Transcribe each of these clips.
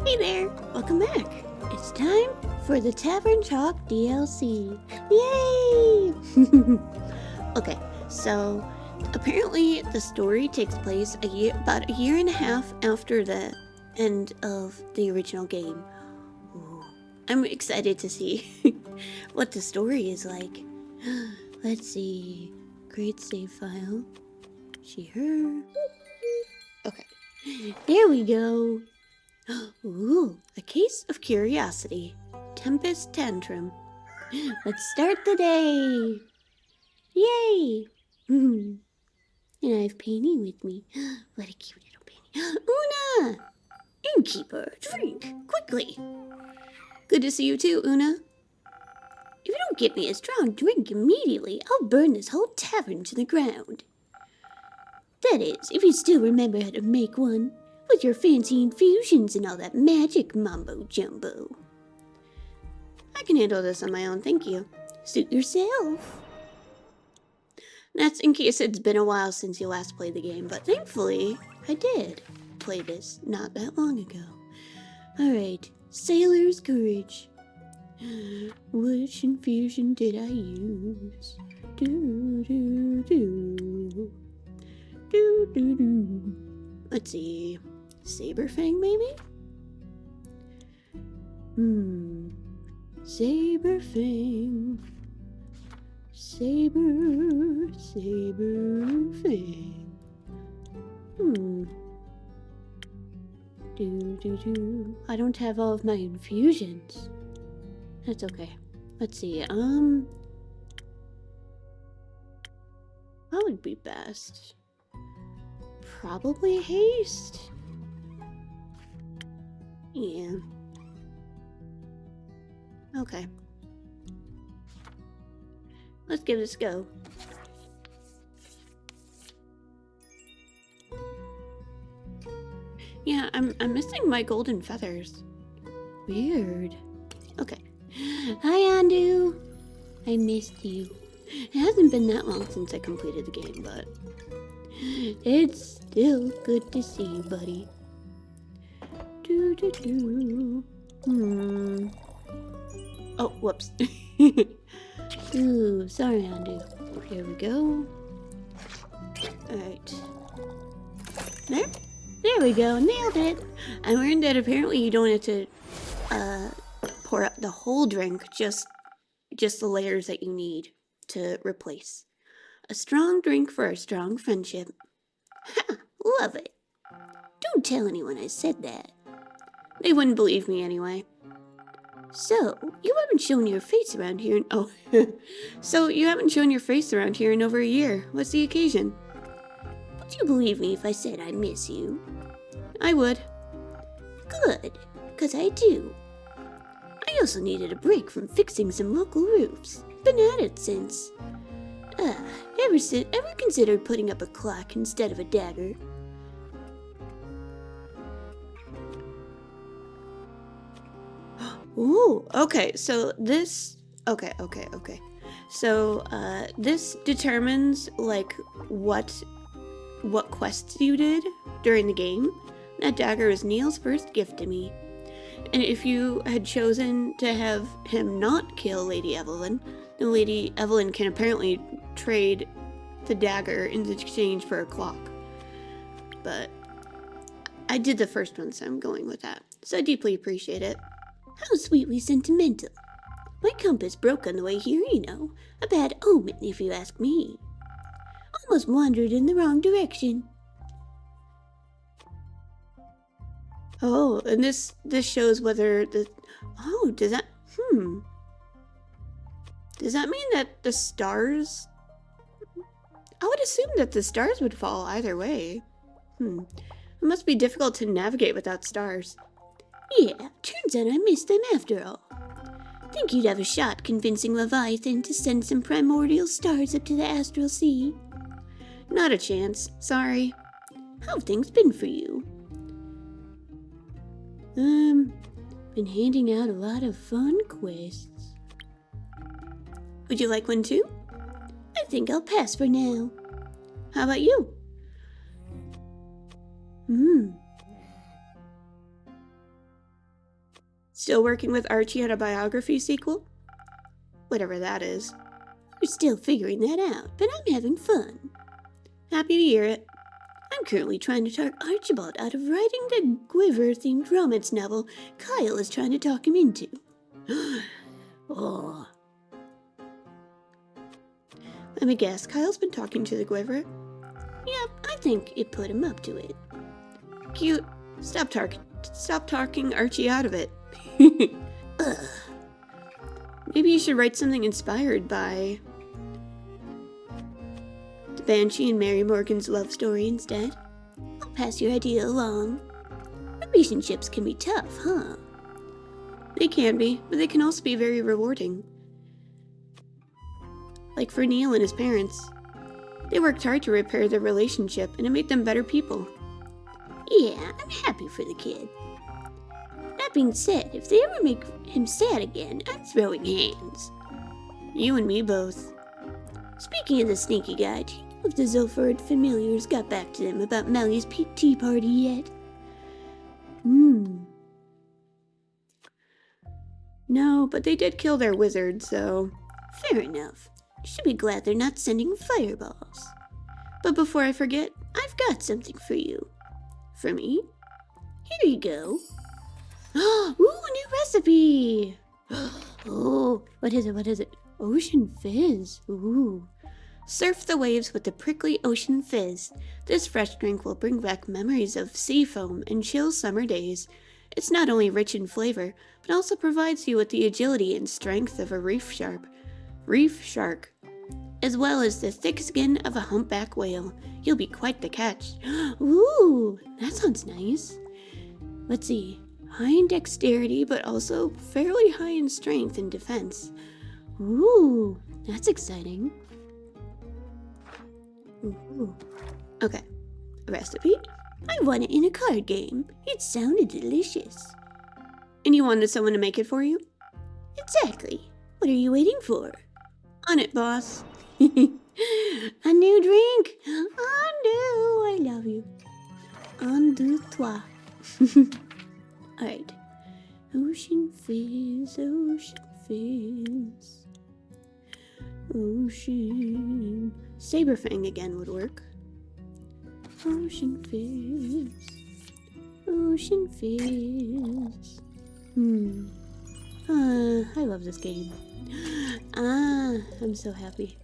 Hey there, welcome back. It's time for the Tavern Talk DLC. Yay! Okay, so apparently the story takes place about a year and a half after the end of the original game. Ooh, I'm excited to see what the story is like. Let's see. Create save file. She, her. Okay, there we go. Ooh, a case of curiosity. Tempest Tantrum. Let's start the day. Yay! And I have Penny with me. What a cute little Penny. Una! Innkeeper, drink, quickly. Good to see you too, Una. If you don't get me a strong drink immediately, I'll burn this whole tavern to the ground. That is, if you still remember how to make one. With your fancy infusions and all that magic mumbo-jumbo. I can handle this on my own, thank you. Suit yourself. That's in case it's been a while since you last played the game, but thankfully, I did play this not that long ago. Alright, Sailor's Courage. Which infusion did I use? Let's see. Saberfang, maybe? Saberfang. Saberfang. I don't have all of my infusions. That's okay. Let's see, what would be best? Probably haste. Yeah. Okay. Let's give this a go. Yeah, I'm missing my golden feathers. Weird. Okay. Hi, Andu. I missed you. It hasn't been that long since I completed the game, but it's still good to see you, buddy. Oh, whoops. Ooh, sorry, Andu. Here we go. Alright. There we go. Nailed it. I learned that apparently you don't have to pour out the whole drink, just the layers that you need to replace. A strong drink for a strong friendship. Ha! Love it. Don't tell anyone I said that. They wouldn't believe me anyway. So, you haven't shown your face around here in... Oh. So, you haven't shown your face around here in over a year. What's the occasion? Would you believe me if I said I miss you? I would. Good, 'cause I do. I also needed a break from fixing some local roofs. Been at it since... ever considered putting up a clock instead of a dagger? Ooh, okay, so this... Okay. So, this determines, like, what quests you did during the game. That dagger is Neil's first gift to me. And if you had chosen to have him not kill Lady Evelyn, then Lady Evelyn can apparently trade the dagger in exchange for a clock. But I did the first one, so I'm going with that. So I deeply appreciate it. How sweetly sentimental. My compass broke on the way here, you know. A bad omen, if you ask me. Almost wandered in the wrong direction. Oh, and this shows whether the... Oh, does that... Does that mean that the stars... I would assume that the stars would fall either way. It must be difficult to navigate without stars. Yeah, turns out I missed them after all. Think you'd have a shot convincing Leviathan to send some primordial stars up to the astral sea? Not a chance, sorry. How have things been for you? Been handing out a lot of fun quests. Would you like one too? I think I'll pass for now. How about you? Still working with Archie on a biography sequel? Whatever that is. We're still figuring that out, but I'm having fun. Happy to hear it. I'm currently trying to talk Archibald out of writing the Quiver-themed romance novel Kyle is trying to talk him into. Oh. Let me guess, Kyle's been talking to the Quiver? Yep, I think it put him up to it. Cute. Stop talking Archie out of it. Ugh. Maybe you should write something inspired by the Banshee and Mary Morgan's love story instead. I'll pass your idea along. Relationships can be tough, huh? They can be, but they can also be very rewarding. Like for Neil and his parents. They worked hard to repair their relationship, and it made them better people. Yeah, I'm happy for the kid. That being said, if they ever make him sad again, I'm throwing hands. You and me both. Speaking of the sneaky guy, do you know if the Zilford familiars got back to them about Melli's tea party yet? No, but they did kill their wizard, so... Fair enough. You should be glad they're not sending fireballs. But before I forget, I've got something for you. For me? Here you go. Ooh, a new recipe! Oh, what is it? Ocean Fizz. Ooh. Surf the waves with the prickly Ocean Fizz. This fresh drink will bring back memories of sea foam and chill summer days. It's not only rich in flavor, but also provides you with the agility and strength of a reef shark, as well as the thick skin of a humpback whale. You'll be quite the catch. Ooh, that sounds nice. Let's see. High in dexterity, but also fairly high in strength and defense. Ooh, that's exciting. Ooh. Okay, recipe? I won it in a card game. It sounded delicious. And you wanted someone to make it for you? Exactly. What are you waiting for? On it, boss. A new drink. Undo. I love you. Undo toi. Alright. Ocean Fizz, Ocean Fizz. Ocean. Saberfang again would work. Ocean Fizz. Ocean Fizz. I love this game. I'm so happy.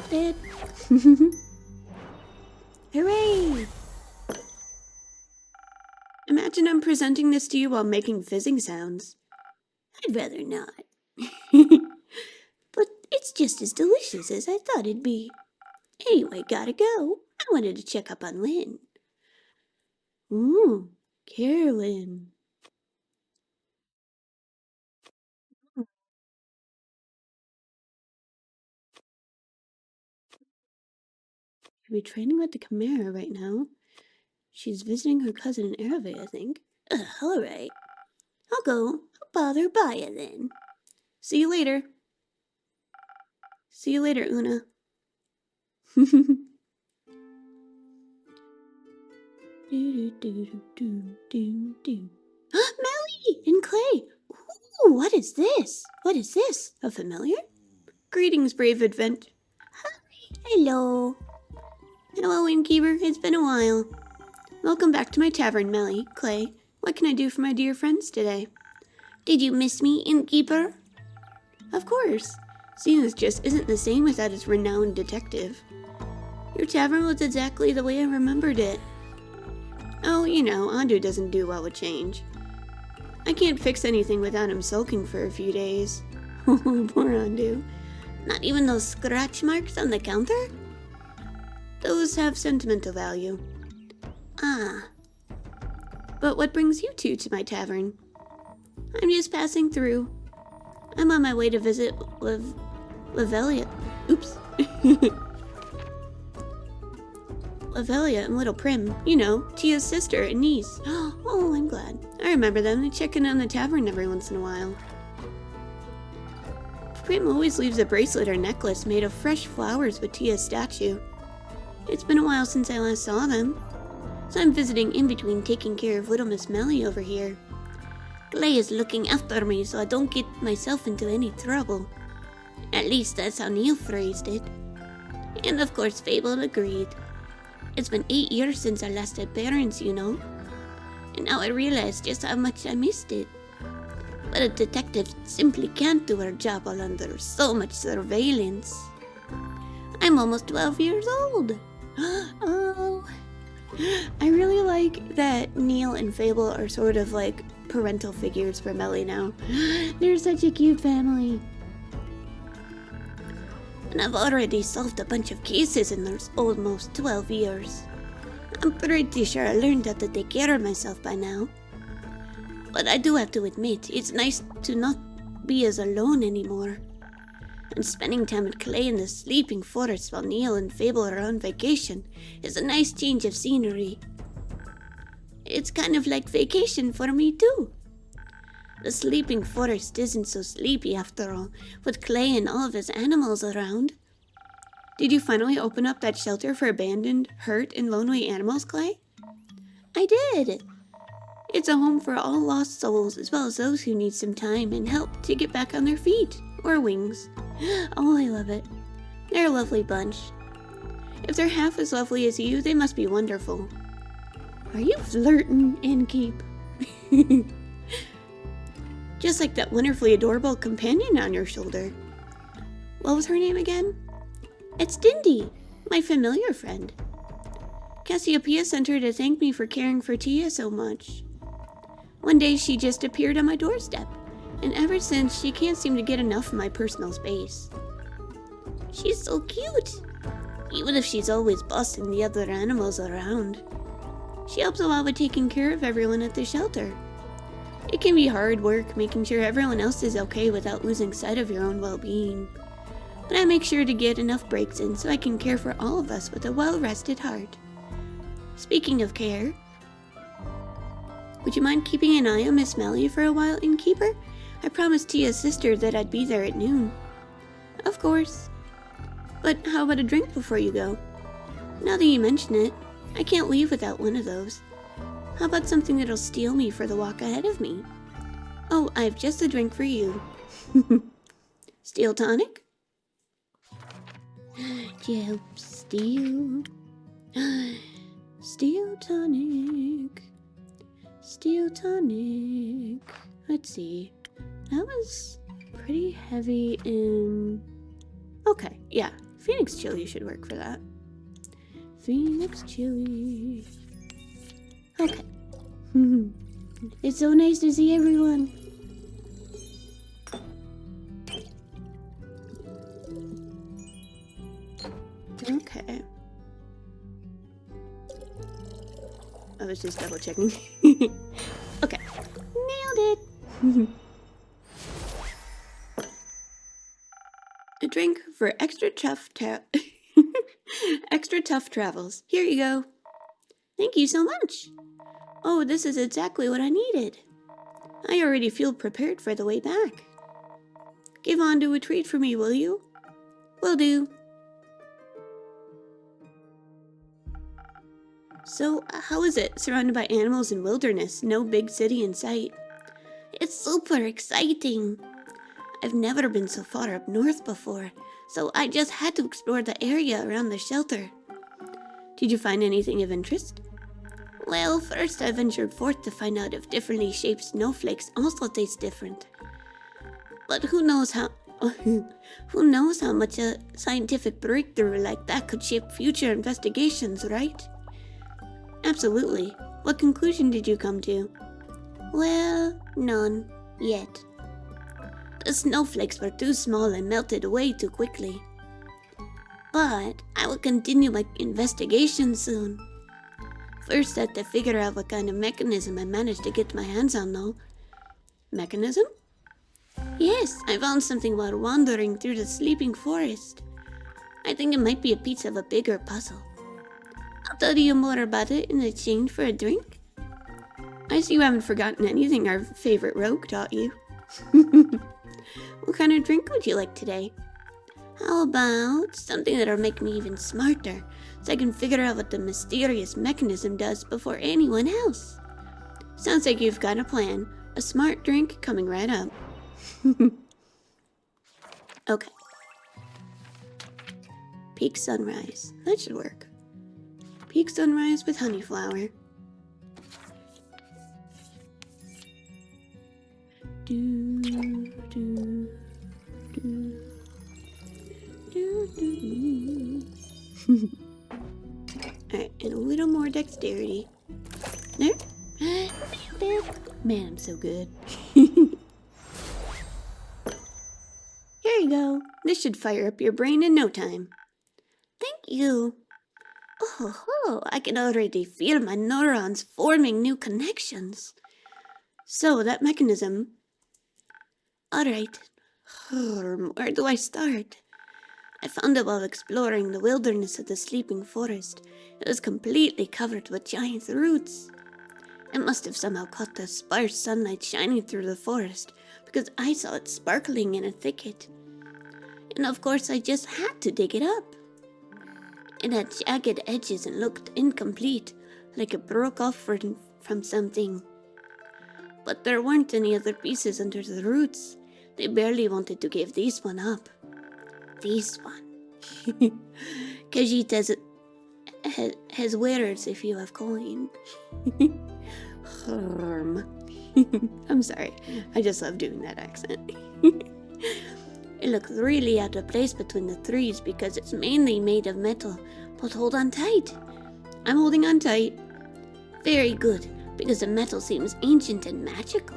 Dead. Hooray! Imagine I'm presenting this to you while making fizzing sounds. I'd rather not. But it's just as delicious as I thought it'd be. Anyway, gotta go. I wanted to check up on Lynn. Ooh, Carolyn. She'll be training with the Chimera right now. She's visiting her cousin in Ereve, I think. Alright. I'll go. I'll bother Baya then. See you later. See you later, Una. Melli and Clay! Ooh, what is this? What is this? A familiar? Greetings, brave advent. Hi. Hello. Hello, innkeeper. It's been a while. Welcome back to my tavern, Melli. Clay, what can I do for my dear friends today? Did you miss me, innkeeper? Of course. Seeing this just isn't the same without its renowned detective. Your tavern was exactly the way I remembered it. Oh, you know, Andu doesn't do well with change. I can't fix anything without him sulking for a few days. Oh, poor Andu. Not even those scratch marks on the counter? Those have sentimental value. Ah. But what brings you two to my tavern? I'm just passing through. I'm on my way to visit Lavelia. Oops. Lavelia and Little Prim. You know, Tia's sister and niece. Oh, I'm glad. I remember them. They check in on the tavern every once in a while. Prim always leaves a bracelet or necklace made of fresh flowers with Tia's statue. It's been a while since I last saw them. so I'm visiting in between taking care of little Miss Melli over here. Clay is looking after me so I don't get myself into any trouble. At least that's how Neil phrased it. And of course Fable agreed. It's been 8 years since I last had parents, you know. And now I realize just how much I missed it. But a detective simply can't do her job while under so much surveillance. I'm almost 12 years old. Oh. I really like that Neil and Fable are sort of like parental figures for Melli now. They're such a cute family. And I've already solved a bunch of cases in those almost 12 years. I'm pretty sure I learned how to take care of myself by now. But I do have to admit, it's nice to not be as alone anymore. And spending time with Clay in the sleeping forest while Neil and Fable are on vacation is a nice change of scenery. It's kind of like vacation for me too. The sleeping forest isn't so sleepy after all, with Clay and all of his animals around. Did you finally open up that shelter for abandoned, hurt, and lonely animals, Clay? I did. It's a home for all lost souls, as well as those who need some time and help to get back on their feet, or wings. Oh, I love it. They're a lovely bunch. If they're half as lovely as you, they must be wonderful. Are you flirting, Innkeep? Just like that wonderfully adorable companion on your shoulder. What was her name again? It's Dindy, my familiar friend. Cassiopeia sent her to thank me for caring for Tia so much. One day she just appeared on my doorstep, and ever since she can't seem to get enough of my personal space. She's so cute, even if she's always bossing the other animals around. She helps a lot with taking care of everyone at the shelter. It can be hard work making sure everyone else is okay without losing sight of your own well-being. But I make sure to get enough breaks in so I can care for all of us with a well-rested heart. Speaking of care, would you mind keeping an eye on Miss Melli for a while, Innkeeper? I promised Tia's sister that I'd be there at noon. Of course. But how about a drink before you go? Now that you mention it, I can't leave without one of those. How about something that'll steal me for the walk ahead of me? Oh, I have just a drink for you. Steel tonic? Yep, steel. Steel tonic. Steel tonic. Let's see. That was pretty heavy in... Okay, yeah. Phoenix Chili should work for that. Phoenix Chili. Okay. It's so nice to see everyone. Okay. I was just double checking. Okay. Nailed it. A drink for extra tough extra tough travels. Here you go. Thank you so much. Oh, this is exactly what I needed. I already feel prepared for the way back. Give on to a treat for me, will you? Will do. So, how is it, surrounded by animals and wilderness, no big city in sight? It's super exciting. I've never been so far up north before, so I just had to explore the area around the shelter. Did you find anything of interest? Well, first I ventured forth to find out if differently shaped snowflakes also taste different. But who knows how much a scientific breakthrough like that could shape future investigations, right? Absolutely. What conclusion did you come to? Well, none. Yet. The snowflakes were too small and melted away too quickly. But I will continue my investigation soon. First, I have to figure out what kind of mechanism I managed to get my hands on, though. Mechanism? Yes, I found something while wandering through the sleeping forest. I think it might be a piece of a bigger puzzle. I'll tell you more about it in exchange for a drink. I see you haven't forgotten anything our favorite rogue taught you. What kind of drink would you like today? How about something that'll make me even smarter, so I can figure out what the mysterious mechanism does before anyone else? Sounds like you've got a plan. A smart drink coming right up. Okay. Peak sunrise. That should work. Peak sunrise with honey flower. Do, do, do, do, do. Alright, and a little more dexterity. There. Man, I'm so good. Here you go. This should fire up your brain in no time. Thank you. Oh, I can already feel my neurons forming new connections. So, that mechanism... Alright. Where do I start? I found it while exploring the wilderness of the sleeping forest. It was completely covered with giant roots. I must have somehow caught the sparse sunlight shining through the forest, because I saw it sparkling in a thicket. And of course I just had to dig it up. It had jagged edges and looked incomplete, like it broke off from something. But there weren't any other pieces under the roots. They barely wanted to give this one up. This one. Khajiit has wearers if you have coin. I'm sorry, I just love doing that accent. It looks really out of place between the trees because it's mainly made of metal, but hold on tight. I'm holding on tight. Very good, because the metal seems ancient and magical.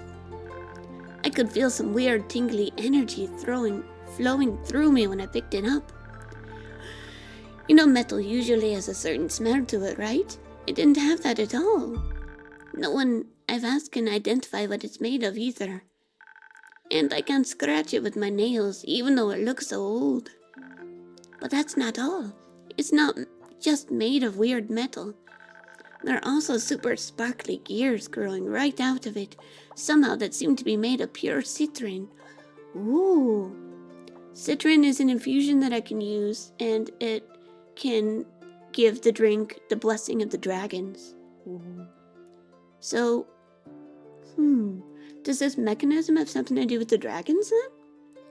I could feel some weird tingly energy flowing through me when I picked it up. You know, metal usually has a certain smell to it, right? It didn't have that at all. No one I've asked can identify what it's made of either. And I can't scratch it with my nails, even though it looks so old. But that's not all. It's not just made of weird metal. There are also super sparkly gears growing right out of it, somehow that seem to be made of pure citron. Ooh. Citron is an infusion that I can use, and it can give the drink the blessing of the dragons. Ooh. So, does this mechanism have something to do with the dragons then?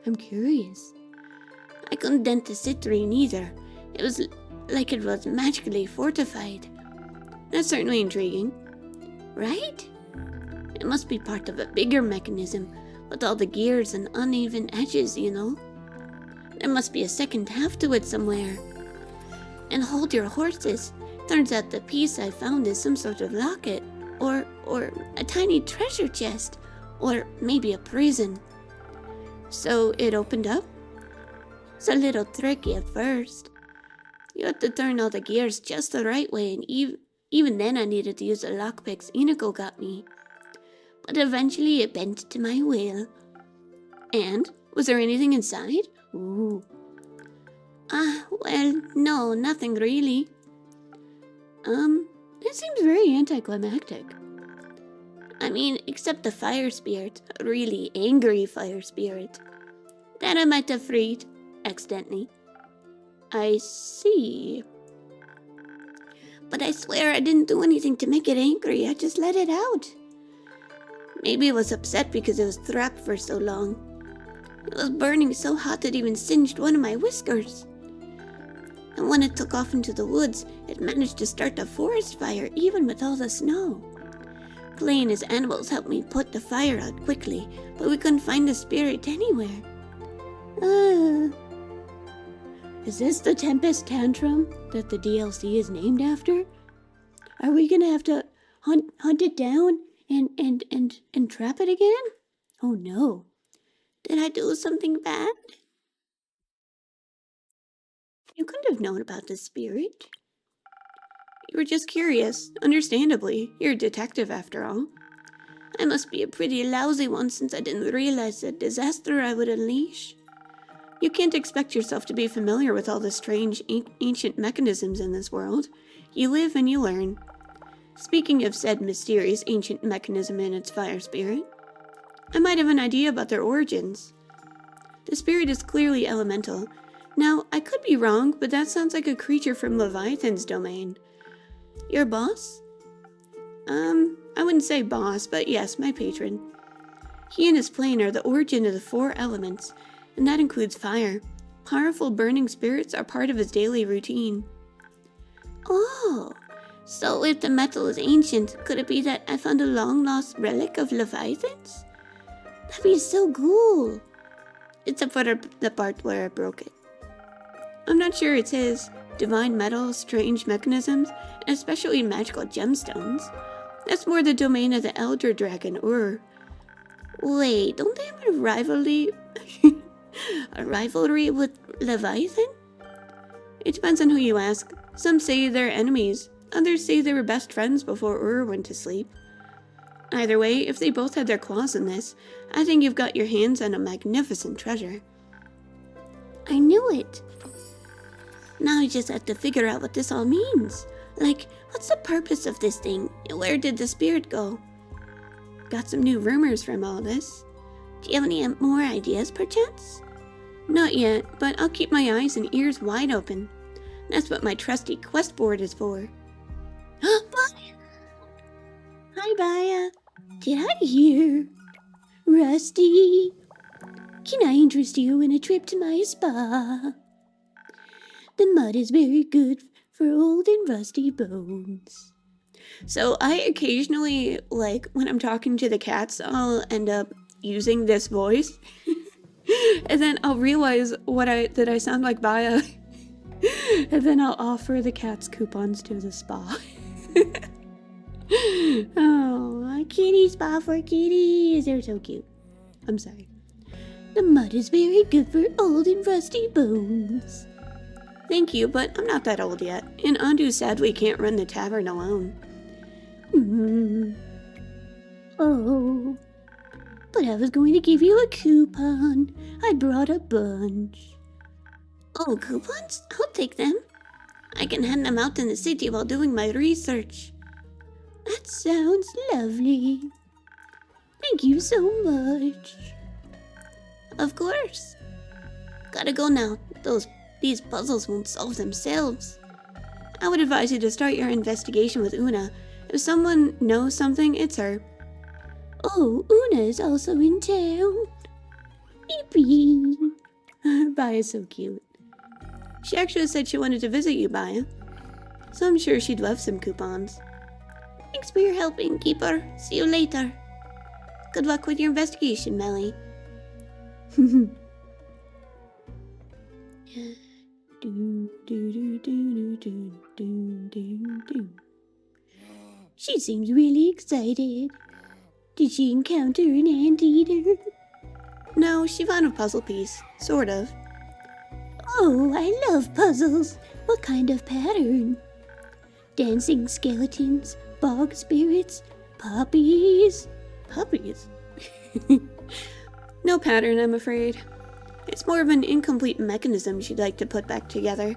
I'm curious. I couldn't dent the citrine either. It was like it was magically fortified. That's certainly intriguing. Right? It must be part of a bigger mechanism, with all the gears and uneven edges, you know? There must be a second half to it somewhere. And hold your horses. Turns out the piece I found is some sort of locket, or a tiny treasure chest, or maybe a prison. So it opened up? It's a little tricky at first. You have to turn all the gears just the right way, and even then I needed to use the lockpicks Inako got me. But eventually it bent to my will. And, was there anything inside? Ooh. Well, no, nothing really. It seems very anticlimactic. I mean, except the fire spirit, a really angry fire spirit. That I might have freed, accidentally. I see. But I swear I didn't do anything to make it angry, I just let it out. Maybe it was upset because it was trapped for so long. It was burning so hot it even singed one of my whiskers. And when it took off into the woods, it managed to start a forest fire even with all the snow. Clay and his animals helped me put the fire out quickly, but we couldn't find the spirit anywhere. Is this the Tempest Tantrum that the DLC is named after? Are we gonna have to hunt it down and trap it again? Oh no. Did I do something bad? You couldn't have known about the spirit. You were just curious, understandably. You're a detective after all. I must be a pretty lousy one since I didn't realize the disaster I would unleash. You can't expect yourself to be familiar with all the strange ancient mechanisms in this world. You live and you learn. Speaking of said mysterious ancient mechanism and its fire spirit, I might have an idea about their origins. The spirit is clearly elemental, Now, I could be wrong, but that sounds like a creature from Leviathan's domain. Your boss? I wouldn't say boss, but yes, my patron. He and his plane are the origin of the 4 elements, and that includes fire. Powerful burning spirits are part of his daily routine. Oh, so if the metal is ancient, could it be that I found a long-lost relic of Leviathan's? That'd be so cool. Except for the part where I broke it. I'm not sure it's his. Divine metal, strange mechanisms, and especially magical gemstones. That's more the domain of the Elder Dragon, or... Wait, don't they have a rivalry... a rivalry with Leviathan? It depends on who you ask. Some say they're enemies. Others say they were best friends before Ur went to sleep. Either way, if they both had their claws in this, I think you've got your hands on a magnificent treasure. I knew it. Now I just have to figure out what this all means. Like, what's the purpose of this thing? Where did the spirit go? Got some new rumors from all this. Do you have any more ideas, perchance? Not yet, but I'll keep my eyes and ears wide open. That's what my trusty quest board is for. Baya! Hi, Baya. Did I hear? Rusty? Can I interest you in a trip to my spa? The mud is very good for old and rusty bones. So I occasionally, like, when I'm talking to the cats, I'll end up using this voice. And then I'll realize that I sound like Baya. And then I'll offer the cats coupons to the spa. Oh, a kitty spa for kitties. They're so cute. I'm sorry. The mud is very good for old and rusty bones. Thank you, but I'm not that old yet, and Andu sadly can't run the tavern alone. Oh, but I was going to give you a coupon. I brought a bunch. Oh, coupons? I'll take them. I can hand them out in the city while doing my research. That sounds lovely. Thank you so much. Of course. Gotta go now. These puzzles won't solve themselves. I would advise you to start your investigation with Una. If someone knows something, it's her. Oh, Una is also in town. Beep. Baya's so cute. She actually said she wanted to visit you, Baya. So I'm sure she'd love some coupons. Thanks for your help, innkeeper. See you later. Good luck with your investigation, Melli. She seems really excited. Did she encounter an anteater? No, she found a puzzle piece. Sort of. Oh, I love puzzles. What kind of pattern? Dancing skeletons, bog spirits, puppies. Puppies? No pattern, I'm afraid. It's more of an incomplete mechanism she'd like to put back together.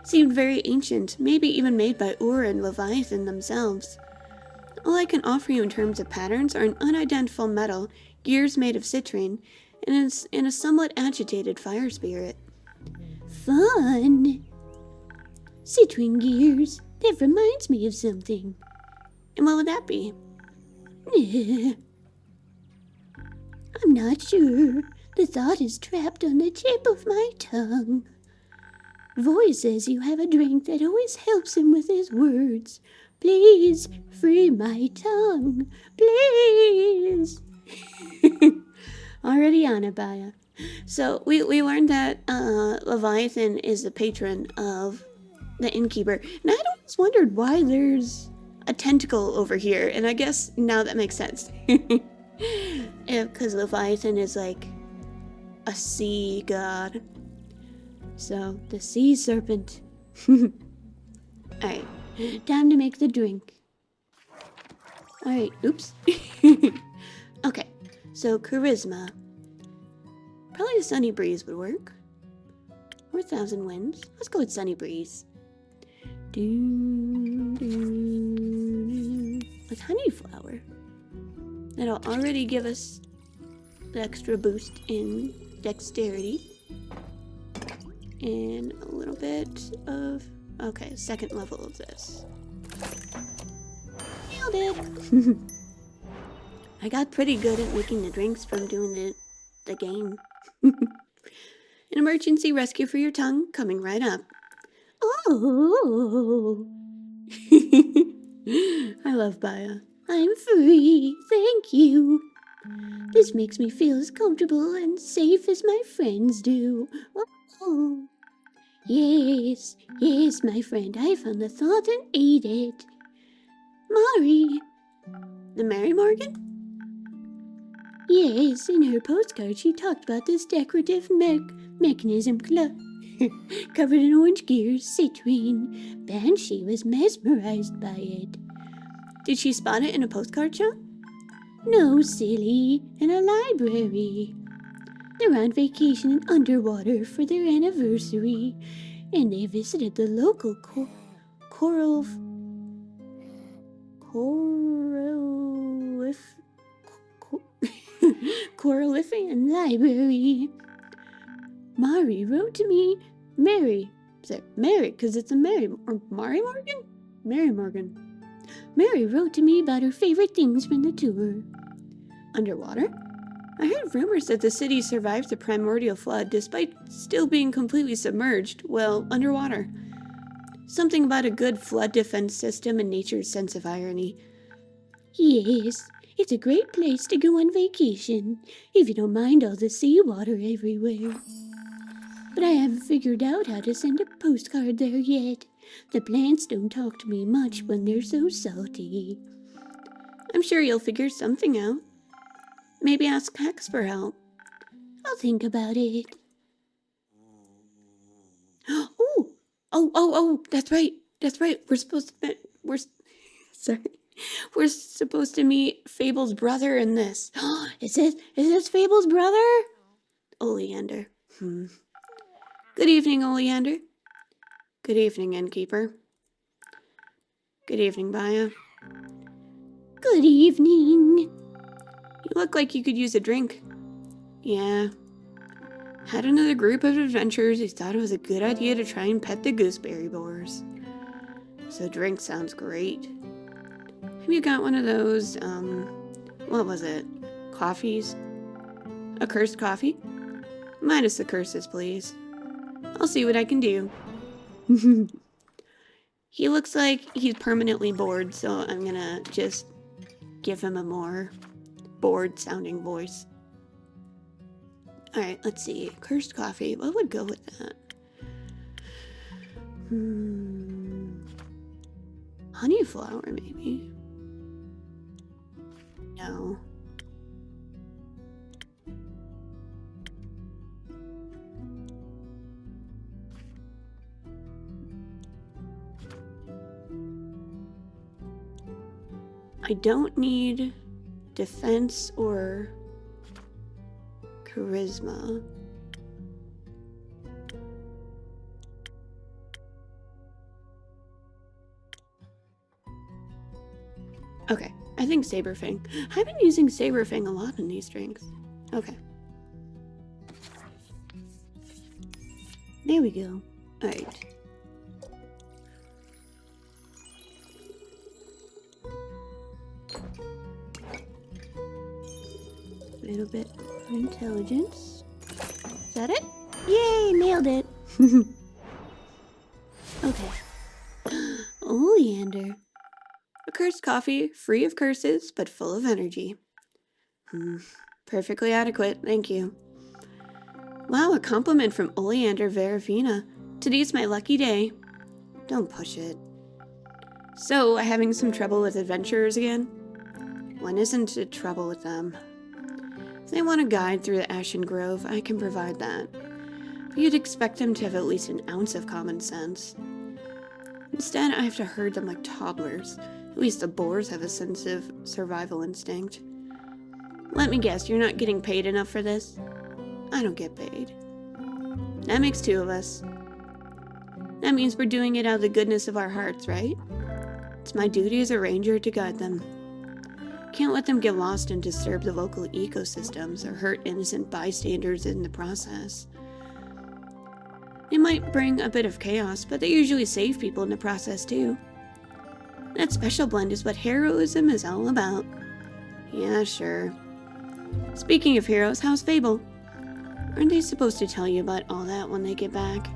Seemed very ancient, maybe even made by Ur and Leviathan themselves. All I can offer you in terms of patterns are an unidentified metal, gears made of citrine, and a somewhat agitated fire spirit. Fun! Citrine gears. That reminds me of something. And what would that be? I'm not sure. The thought is trapped on the tip of my tongue. Voy says you have a drink that always helps him with his words. Please, free my tongue. Please. Already on it, Baya. So, we learned that Leviathan is the patron of the innkeeper. And I'd always wondered why there's a tentacle over here. And I guess now that makes sense. Because Leviathan is like a sea god. So, the sea serpent. Alright, time to make the drink. Alright, oops. Okay, so charisma. Probably a sunny breeze would work. Or 1,000 winds. Let's go with sunny breeze. With honeyflower. That'll already give us the extra boost in dexterity. And a little bit of... Okay, second level of this. Nailed it! I got pretty good at making the drinks from doing the game. An emergency rescue for your tongue coming right up. Oh! I love Baya. I'm free, thank you. This makes me feel as comfortable and safe as my friends do. Oh, yes, yes, my friend, I found the thought and ate it. Mari. The Mary Morgan? Yes, in her postcard she talked about this decorative mechanism covered in orange gears, citrine. Banshee was mesmerized by it. Did she spot it in a postcard shop? No, silly, in a library. They're on vacation in Underwater for their anniversary, and they visited the local Coralifian library. Mari wrote to me, Mary, because it's a Mary, or Mari Morgan? Mary Morgan. Mary wrote to me about her favorite things from the tour. Underwater? I heard rumors that the city survived the primordial flood despite still being completely submerged, well, underwater. Something about a good flood defense system and nature's sense of irony. Yes, it's a great place to go on vacation, if you don't mind all the seawater everywhere. But I haven't figured out how to send a postcard there yet. The plants don't talk to me much when they're so salty. I'm sure you'll figure something out. Maybe ask Hex for help. I'll think about it. Oh, that's right. That's right. We're supposed to... We're supposed to meet Fable's brother in this. Is this Fable's brother? Oleander. Good evening, Oleander. Good evening, Innkeeper. Good evening, Baya. Good evening. You look like you could use a drink. Yeah. Had another group of adventurers who thought it was a good idea to try and pet the gooseberry boars. So drink sounds great. Have you got one of those, what was it? Coffees? A cursed coffee? Minus the curses, please. I'll see what I can do. He looks like he's permanently bored, so I'm gonna just give him a more bored-sounding voice. Alright, let's see. Cursed coffee. What would go with that? Honeyflower, maybe? No. I don't need defense or charisma. Okay, I think Saberfang. I've been using Saberfang a lot in these drinks. Okay. There we go. Alright. A little bit of intelligence. Is that it? Yay, nailed it. Okay. Oleander. A cursed coffee, free of curses, but full of energy. Perfectly adequate, thank you. Wow, a compliment from Oleander Verafina. Today's my lucky day. Don't push it. So, having some trouble with adventurers again? When isn't it trouble with them? If they want a guide through the Ashen Grove, I can provide that. But you'd expect them to have at least an ounce of common sense. Instead, I have to herd them like toddlers. At least the boars have a sense of survival instinct. Let me guess, you're not getting paid enough for this? I don't get paid. That makes two of us. That means we're doing it out of the goodness of our hearts, right? It's my duty as a ranger to guide them. Can't let them get lost and disturb the local ecosystems or hurt innocent bystanders in the process. They might bring a bit of chaos, but they usually save people in the process too. That special blend is what heroism is all about. Yeah, sure. Speaking of heroes, how's Fable? Aren't they supposed to tell you about all that when they get back?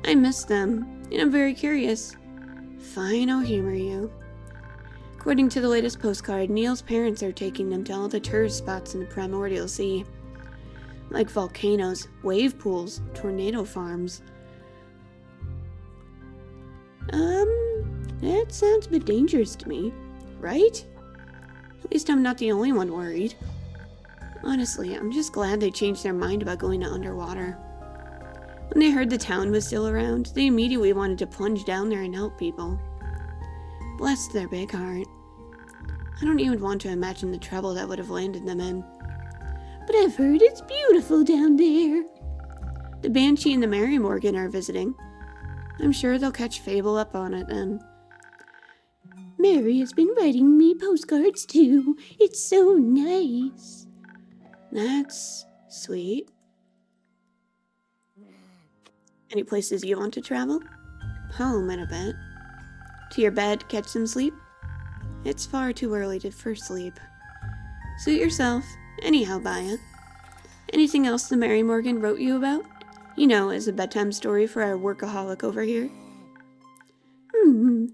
I miss them, and I'm very curious. Fine, I'll humor you. According to the latest postcard, Neil's parents are taking them to all the tourist spots in the Primordial Sea. Like volcanoes, wave pools, tornado farms. That sounds a bit dangerous to me, right? At least I'm not the only one worried. Honestly, I'm just glad they changed their mind about going to underwater. When they heard the town was still around, they immediately wanted to plunge down there and help people. Bless their big heart. I don't even want to imagine the trouble that would have landed them in. But I've heard it's beautiful down there. The Banshee and the Mary Morgan are visiting. I'm sure they'll catch Fable up on it then. Mary has been writing me postcards too. It's so nice. That's sweet. Any places you want to travel? Home in a bit. To your bed, catch some sleep? It's far too early for sleep. Suit yourself. Anyhow, Baya. Anything else the Mary Morgan wrote you about? You know, as a bedtime story for our workaholic over here.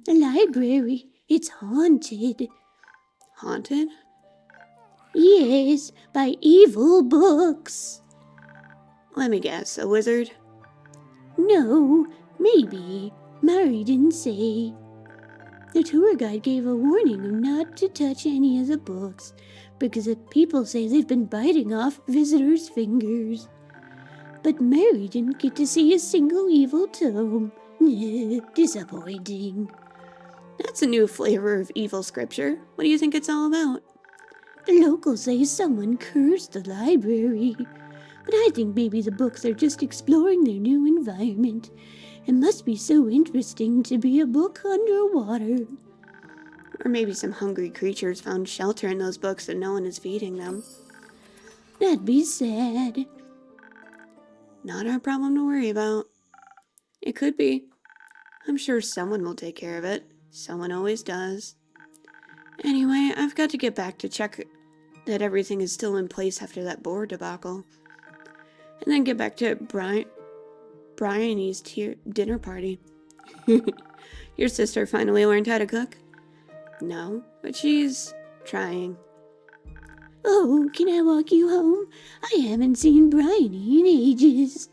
The library. It's haunted. Haunted? Yes, by evil books. Let me guess, a wizard? No, maybe. Mary didn't say. The tour guide gave a warning of not to touch any of the books, because the people say they've been biting off visitors' fingers. But Mary didn't get to see a single evil tome. Disappointing. That's a new flavor of evil scripture. What do you think it's all about? The locals say someone cursed the library. But I think maybe the books are just exploring their new environment. It must be so interesting to be a book underwater. Or maybe some hungry creatures found shelter in those books and no one is feeding them. That'd be sad. Not our problem to worry about. It could be. I'm sure someone will take care of it. Someone always does. Anyway, I've got to get back to check that everything is still in place after that board debacle. And then get back to Bryony's dinner party. Your sister finally learned how to cook? No, but she's trying. Oh, can I walk you home? I haven't seen Bryony in ages.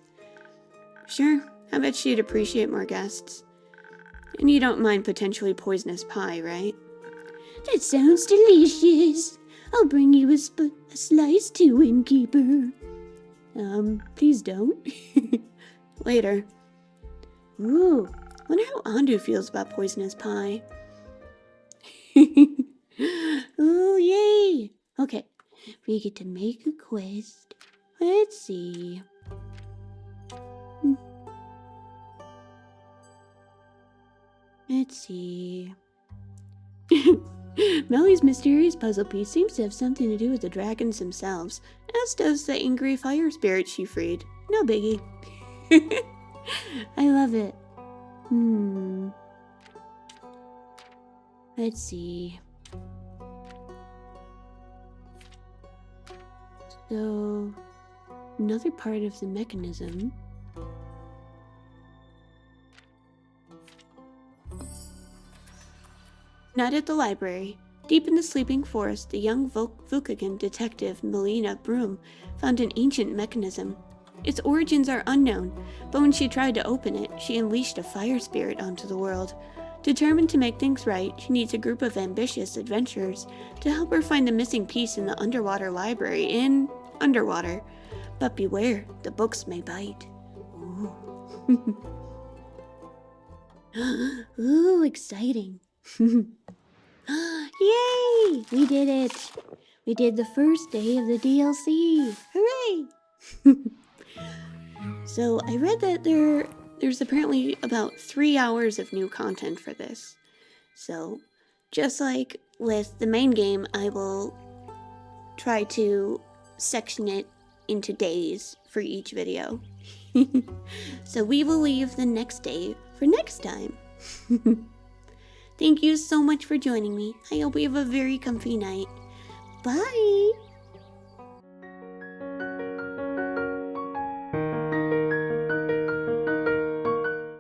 Sure, I bet she'd appreciate more guests. And you don't mind potentially poisonous pie, right? That sounds delicious. I'll bring you a slice too, innkeeper. Please don't. Later. Ooh, wonder how Andu feels about poisonous pie. Ooh, yay! Okay, we get to make a quest. Let's see. Let's see. Melli's mysterious puzzle piece seems to have something to do with the dragons themselves, as does the angry fire spirit she freed. No biggie. I love it. Let's see. So, another part of the mechanism. Not at the library. Deep in the sleeping forest, the young Vukagan detective Melina Broom found an ancient mechanism. Its origins are unknown, but when she tried to open it, she unleashed a fire spirit onto the world. Determined to make things right, she needs a group of ambitious adventurers to help her find the missing piece in the underwater library in underwater. But beware, the books may bite. Ooh. Ooh, exciting. Yay! We did it! We did the first day of the DLC! Hooray! So, I read that there's apparently about 3 hours of new content for this. So, just like with the main game, I will try to section it into days for each video. So we will leave the next day for next time. Thank you so much for joining me. I hope you have a very comfy night. Bye!